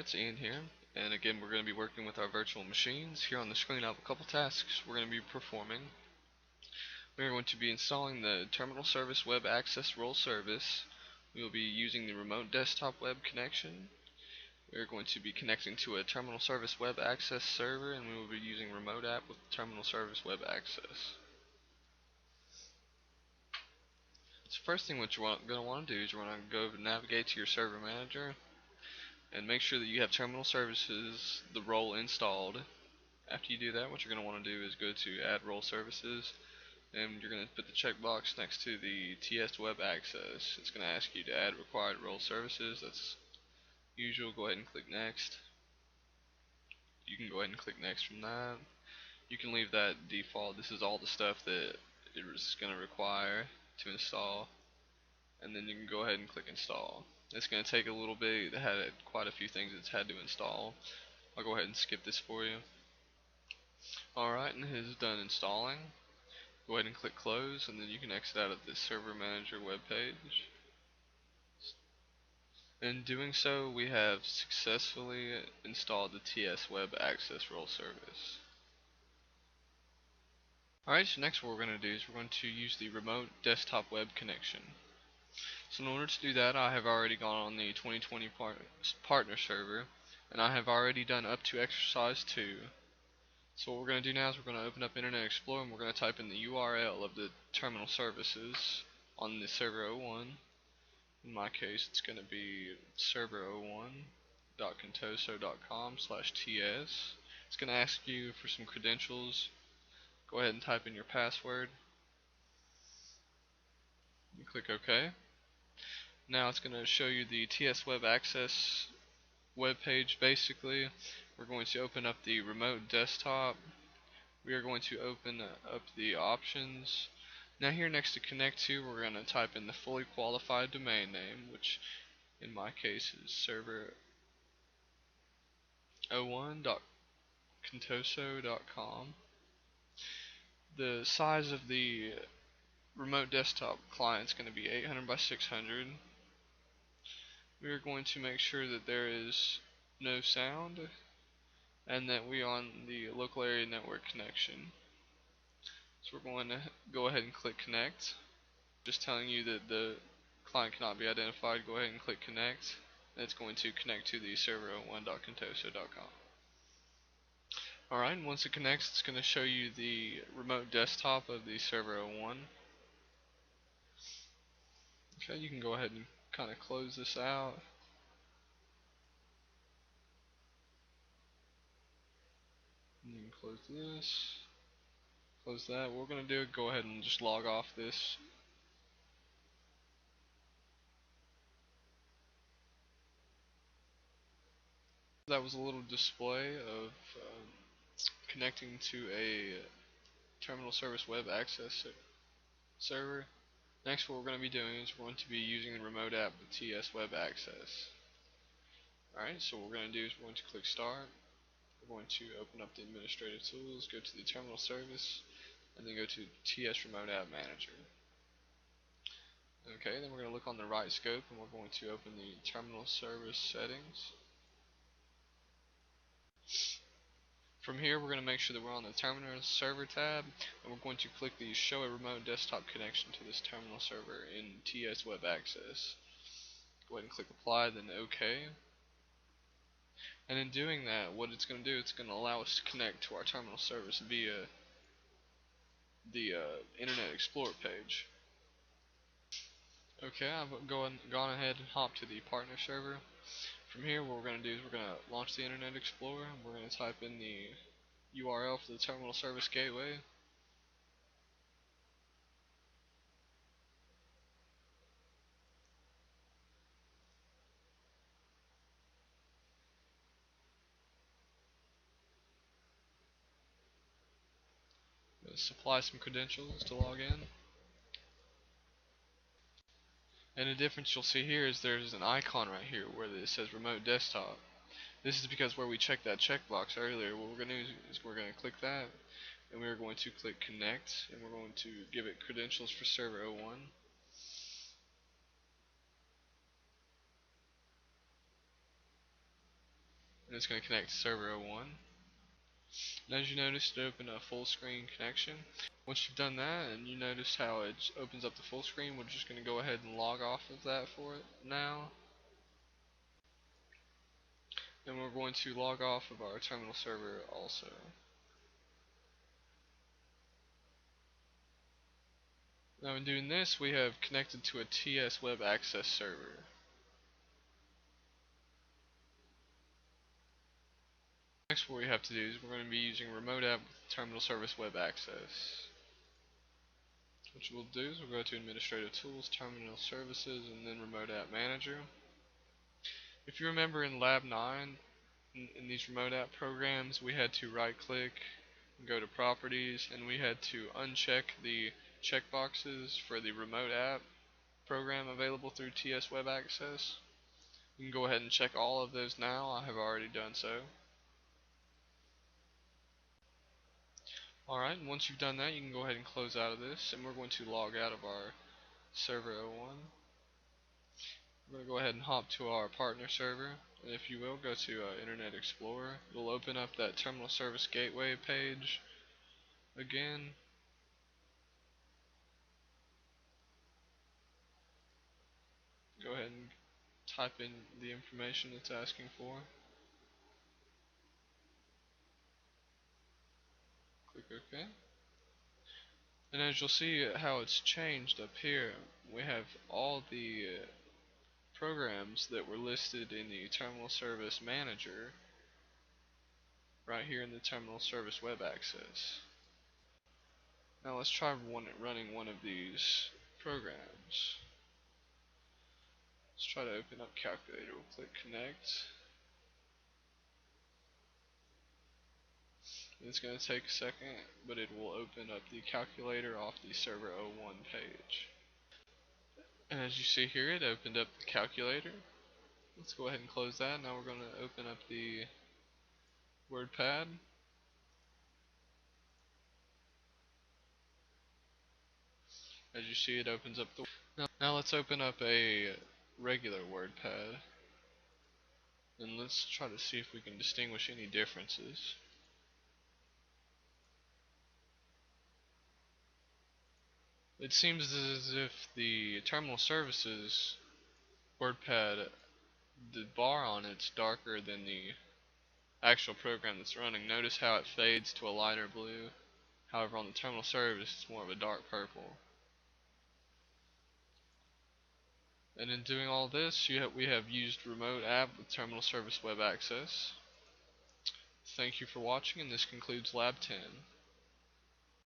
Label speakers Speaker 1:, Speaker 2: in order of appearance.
Speaker 1: it's Ian here, and again we're going to be working with our virtual machines. Here on the screen I have a couple tasks we're going to be performing. We are going to be installing the Terminal Service Web Access Role Service. We will be using the remote desktop web connection. We are going to be connecting to a Terminal Service Web Access server, and we will be using Remote App with Terminal Service Web Access. So first thing what you're going to want to do is you're going to go navigate to your server manager and make sure that you have Terminal Services, the role installed. After you do that, what you're going to want to do is go to Add Role Services, and you're going to put the checkbox next to the TS Web Access. It's going to ask you to add required role services. That's usual. Go ahead and click Next. You can go ahead and click Next from that. You can leave that default. This is all the stuff that it is going to require to install, and then you can go ahead and click Install. It's going to take a little bit. It had quite a few things it's had to install. I'll go ahead and skip this for you. Alright, and it is done installing. Go ahead and click Close, and then you can exit out of the Server Manager web page. In doing so, we have successfully installed the TS Web Access Role Service. Alright, so next what we're going to do is we're going to use the remote desktop web connection. So in order to do that, I have already gone on the 2020 partner server, and I have already done up to exercise 2. So what we're going to do now is we're going to open up Internet Explorer, and we're going to type in the URL of the terminal services on the server 01. In my case, it's going to be server01.contoso.com/ts. It's going to ask you for some credentials. Go ahead and type in your password. You click OK. Now it's going to show you the TS Web Access web page. Basically, we're going to open up the remote desktop. We are going to open up the options. Now here next to connect to, we're going to type in the fully qualified domain name, which in my case is server01.contoso.com. The size of the remote desktop client is going to be 800 by 600. We are going to make sure that there is no sound and that we are on the local area network connection. So we're going to go ahead and click connect. Just telling you that the client cannot be identified. Go ahead and click connect, and it's going to connect to the server01.contoso.com. Alright, and once it connects, it's going to show you the remote desktop of the server 01. Okay, you can go ahead and kind of close this out. And you can close this, close that. What we're going to do, go ahead and just log off this. That was a little display of connecting to a terminal service web access server. Next, what we're going to be doing is we're going to be using the remote app with TS Web Access. Alright, so what we're going to do is we're going to click Start. We're going to open up the administrative tools, go to the terminal service, and then go to TS Remote App Manager. Okay, then we're going to look on the right scope, and we're going to open the terminal service settings. From here, we're going to make sure that we're on the terminal server tab, and we're going to click the show a remote desktop connection to this terminal server in TS Web Access. Go ahead and click apply, then OK. And in doing that, what it's going to do, it's going to allow us to connect to our terminal service via the Internet Explorer page. Okay, I've gone ahead and hopped to the partner server. From here, what we're going to do is we're going to launch the Internet Explorer. We're going to type in the URL for the terminal service gateway. Supply some credentials to log in. And the difference you'll see here is there's an icon right here where it says remote desktop. This is because where we checked that checkbox earlier, what we're going to do is we're going to click that, and we're going to click connect, and we're going to give it credentials for server 01. and it's going to connect to server 01. And as you noticed, it opened a full screen connection. Once you've done that and you notice how it opens up the full screen, we're just going to go ahead and log off of that for it now. And we're going to log off of our terminal server also. Now in doing this, we have connected to a TS Web Access server. Next, what we have to do is we're going to be using Remote App with Terminal Service Web Access. What we'll do is we'll go to Administrative Tools, Terminal Services, and then Remote App Manager. If you remember in Lab 9, in these Remote App programs, we had to right click, go to Properties, and we had to uncheck the checkboxes for the Remote App program available through TS Web Access. You can go ahead and check all of those now. I have already done so. Alright, and once you've done that, you can go ahead and close out of this, and we're going to log out of our server 01. We're going to go ahead and hop to our partner server, and if you will, go to Internet Explorer. It'll open up that Terminal Service Gateway page again. Go ahead and type in the information it's asking for. Click OK. And as you'll see how it's changed up here, we have all the programs that were listed in the Terminal Service Manager right here in the Terminal Service Web Access. Now let's try running one of these programs. Let's try to open up Calculator. We'll click Connect. It's going to take a second, but it will open up the calculator off the Server 01 page. And as you see here, it opened up the calculator. Let's go ahead and close that. Now we're going to open up the WordPad. As you see, it opens up the... Now let's open up a regular WordPad. And let's try to see if we can distinguish any differences. It seems as if the terminal services WordPad, the bar on it's darker than the actual program that's running. Notice how it fades to a lighter blue. However, on the terminal service, it's more of a dark purple. And in doing all this, we have used Remote App with Terminal Service Web Access. Thank you for watching, and this concludes Lab 10.